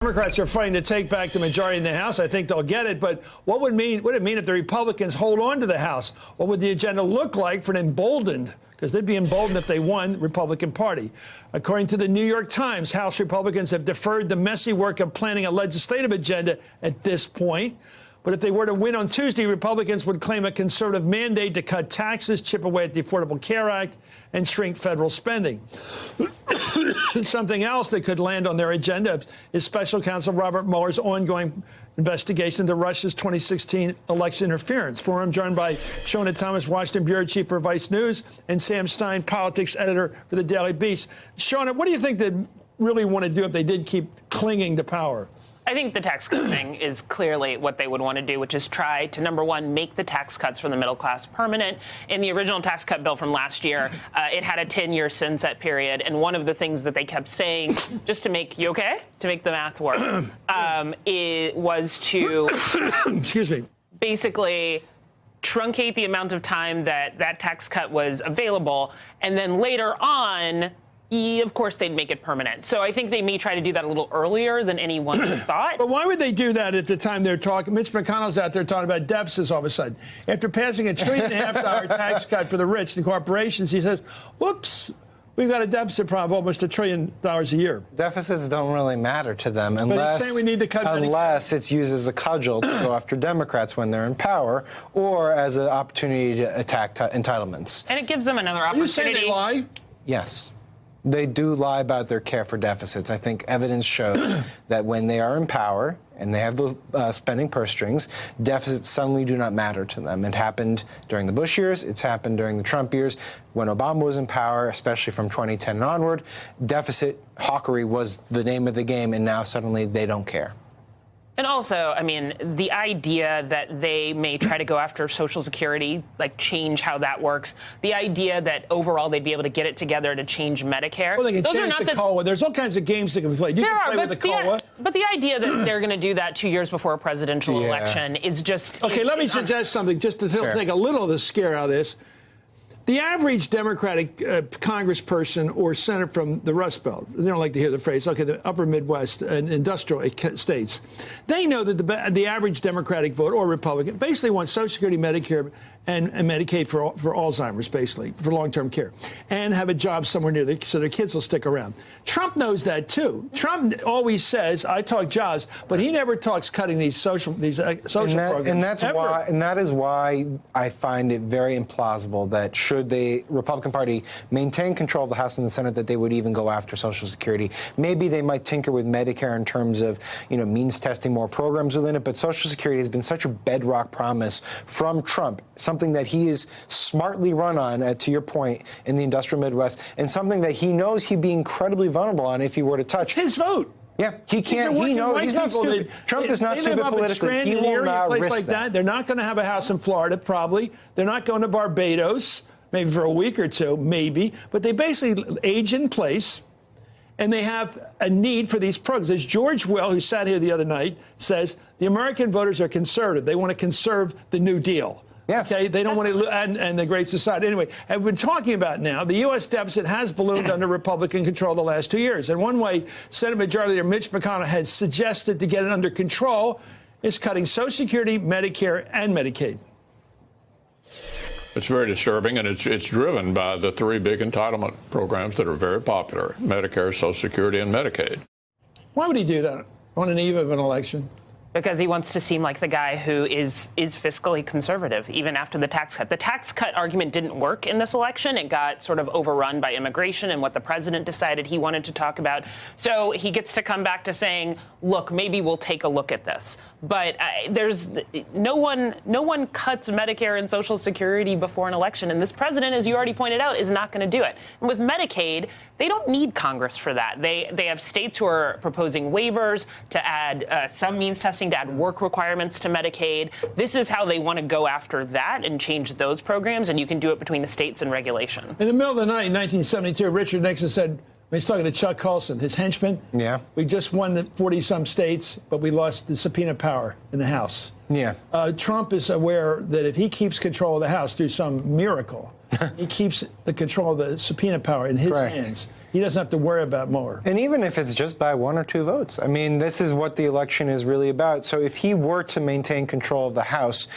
Democrats are fighting to take back the majority in the House. I think they'll get it. But what would it mean if the Republicans hold on to the House? What would the agenda look like for an emboldened, because they'd be emboldened if they won, Republican Party? According to the New York Times, House Republicans have deferred the messy work of planning a legislative agenda at this point. But if they were to win on Tuesday, Republicans would claim a conservative mandate to cut taxes, chip away at the Affordable Care Act, and shrink federal spending. Something else that could land on their agenda is Special Counsel Robert Mueller's ongoing investigation into Russia's 2016 election interference. For him, joined by Shona Thomas, Washington Bureau Chief for Vice News, and Sam Stein, Politics Editor for the Daily Beast. Shona, what do you think they'd really want to do if they did keep clinging to power? I think the tax cut thing is clearly what they would want to do, which is try to, number one, make the tax cuts for the middle class permanent. In the original tax cut bill from last year, it had a 10-year sunset period. And one of the things that they kept saying, just to make, you okay? To make the math work, it was to excuse me, basically truncate the amount of time that that tax cut was available. And then later on, of course, they'd make it permanent. So I think they may try to do that a little earlier than anyone thought. But why would they do that at the time they're talking? Mitch McConnell's out there talking about deficits all of a sudden. After passing a $1.5 trillion tax cut for the rich and corporations, he says, whoops, we've got a deficit problem of almost $1 trillion a year. Deficits don't really matter to them unless, we need to cut it's used as a cudgel to go after Democrats when they're in power or as an opportunity to attack entitlements. And it gives them another opportunity. Are you saying they lie? Yes. They do lie about their care for deficits. I think evidence shows that when they are in power and they have the spending purse strings, deficits suddenly do not matter to them. It happened during the Bush years. It's happened during the Trump years. When Obama was in power, especially from 2010 and onward, deficit hawkery was the name of the game, and now suddenly they don't care. And also, I mean, the idea that they may try to go after Social Security, like change how that works, the idea that overall they'd be able to get it together to change Medicare. Well, they can change the COLA. There's all kinds of games that can be played. You can play with the COLA. But the idea that they're going to do that 2 years before a presidential election is just... Okay, let me suggest something just to take a little of the scare out of this. The average Democratic congressperson or senator from the Rust Belt, they don't like to hear the phrase, okay, the upper Midwest and industrial states, they know that the average Democratic vote or Republican basically wants Social Security, Medicare, and Medicaid for Alzheimer's, basically, for long-term care, and have a job somewhere near so their kids will stick around. Trump knows that, too. Trump always says, I talk jobs, but he never talks cutting these social programs. And that is why I find it very implausible that should the Republican Party maintain control of the House and the Senate, that they would even go after Social Security. Maybe they might tinker with Medicare in terms of, means testing more programs within it, but Social Security has been such a bedrock promise from Trump, something that he is smartly run on, to your point, in the industrial Midwest, and something that he knows he'd be incredibly vulnerable on if he were to touch. His vote. Yeah, he can't. He knows he's not stupid. Trump is not stupid politically. He will not risk that. They're not going to have a house in Florida, probably. They're not going to Barbados, maybe for a week or two, maybe. But they basically age in place, and they have a need for these programs. As George Will, who sat here the other night, says, the American voters are conservative. They want to conserve the New Deal. Yes. Okay, they don't want to, and the Great Society. Anyway, I've been talking about now, the U.S. deficit has ballooned under Republican control the last 2 years. And one way Senate Majority Leader Mitch McConnell has suggested to get it under control is cutting Social Security, Medicare, and Medicaid. It's very disturbing, and it's driven by the three big entitlement programs that are very popular: Medicare, Social Security, and Medicaid. Why would he do that on an eve of an election? Because he wants to seem like the guy who is fiscally conservative, even after the tax cut. The tax cut argument didn't work in this election. It got sort of overrun by immigration and what the president decided he wanted to talk about. So he gets to come back to saying, look, maybe we'll take a look at this. But there's no one cuts Medicare and Social Security before an election. And this president, as you already pointed out, is not going to do it. And with Medicaid, they don't need Congress for that. They have states who are proposing waivers to add some means testing, to add work requirements to Medicaid. This is how they want to go after that and change those programs, and you can do it between the states and regulation. In the middle of the night in 1972, Richard Nixon said, when he's talking to Chuck Colson, his henchman, yeah, we just won the 40-some states, but we lost the subpoena power in the House. Yeah. Trump is aware that if he keeps control of the House through some miracle, he keeps the control of the subpoena power in his Correct. hands. He doesn't have to worry about Mueller. And even if it's just by 1 or 2 votes, I mean, this is what the election is really about. So if he were to maintain control of the House,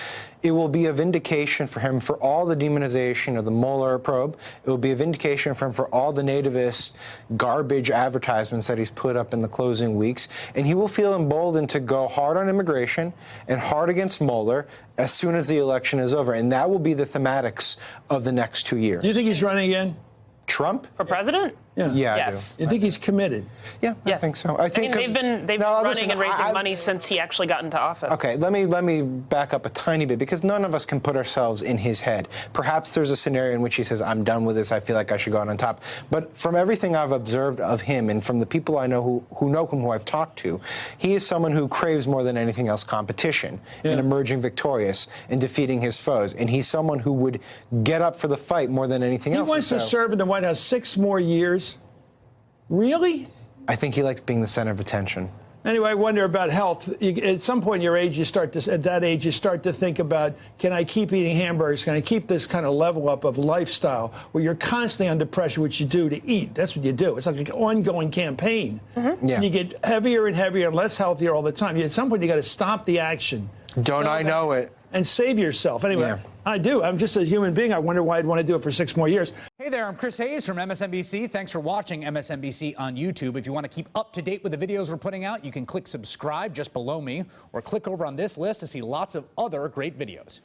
it will be a vindication for him for all the demonization of the Mueller probe. It will be a vindication for him for all the nativist garbage advertisements that he's put up in the closing weeks. And he will feel emboldened to go hard on immigration and hard against Mueller as soon as the election is over. And that will be the thematics of the next 2 years. Do you think he's running again? Trump? For president? Yeah, Yes. I do. You think he's committed? Yeah, I Yes. think so. I think they've been running and raising money since he actually got into office. Okay, let me back up a tiny bit because none of us can put ourselves in his head. Perhaps there's a scenario in which he says, I'm done with this, I feel like I should go out on top. But from everything I've observed of him and from the people I know who know him, who I've talked to, he is someone who craves more than anything else competition and emerging victorious and defeating his foes. And he's someone who would get up for the fight more than anything else. He wants to serve in the White House 6 more years. Really? I think he likes being the center of attention. Anyway, I wonder about health. At some point in your age, at that age, you start to think about, can I keep eating hamburgers? Can I keep this kind of level up of lifestyle where you're constantly under pressure, which you do to eat? That's what you do. It's like an ongoing campaign. Mm-hmm. Yeah. And you get heavier and heavier and less healthier all the time. At some point, you got to stop the action. Don't I know it? And save yourself. Anyway, Yeah. I do. I'm just a human being. I wonder why I'd want to do it for 6 more years. Hey there, I'm Chris Hayes from MSNBC. Thanks for watching MSNBC on YouTube. If you want to keep up to date with the videos we're putting out, you can click subscribe just below me or click over on this list to see lots of other great videos.